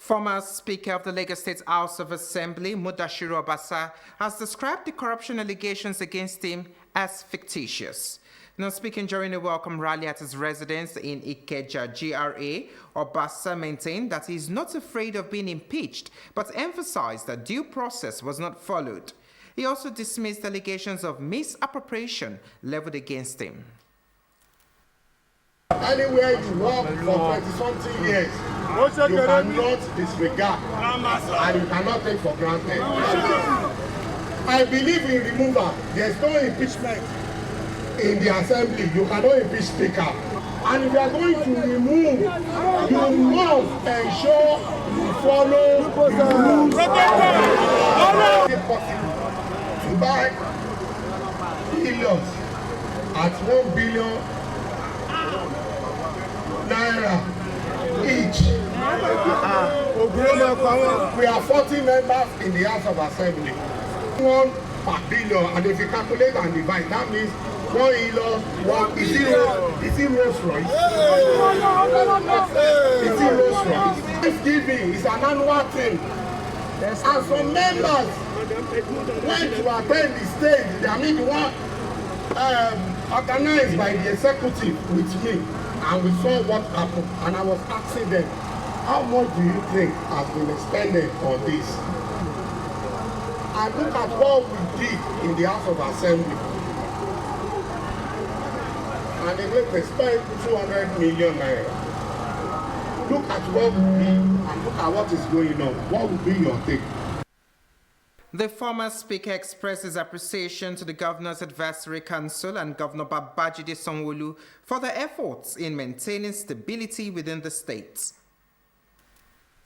Former Speaker of the Lagos State House of Assembly, Mudashiru Obasa, has described the corruption allegations against him as fictitious. Now, speaking during a welcome rally at his residence in Ikeja, GRA, Obasa maintained that he is not afraid of being impeached, but emphasized that due process was not followed. He also dismissed allegations of misappropriation leveled against him. Anywhere you work for 20-something years, you cannot disregard and you cannot take for granted. I believe in removal. There's no impeachment in the assembly. You cannot impeach speaker. And if you are going to remove, you must ensure you follow the rules. Is it possible to buy billions at 1 billion naira each? We are 40 members in the House of Assembly. 1 per billion, and if you calculate and divide, that means 1 billion, 1 is it Rolls Royce? Is it Rolls Royce? Thanksgiving is an annual thing. And some members went to attend the stage, the one organized by the executive with me, and we saw what happened. And I was asking them, how much do you think has been expended on this? And look at what we did in the House of Assembly. And they spent 200 million naira. Look at what we did and look at what is going on. What would be your take? The former speaker expressed his appreciation to the Governor's Advisory Council and Governor Babajide Sanwo-Olu for their efforts in maintaining stability within the state.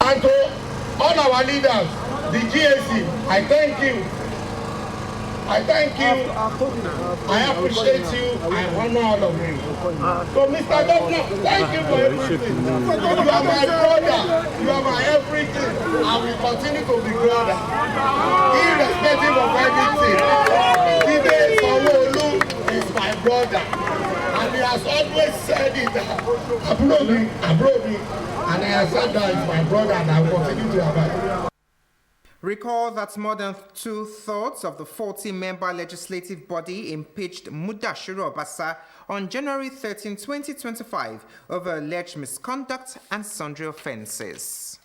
And to all our leaders, the GSC, I thank you. I thank you. I appreciate you. I honor all of you. So, Mr. Governor, thank you for everything. You are my brother. You are my everything. I will continue to be brother, irrespective of everything. Today, Sanwo-Olu is my brother. And he has always said it. Abrobi. And I have said that is my brother, and I will continue to abide. Recall that more than 2/3 of the 40-member legislative body impeached Mudashiru Obasa on January 13, 2025 over alleged misconduct and sundry offenses.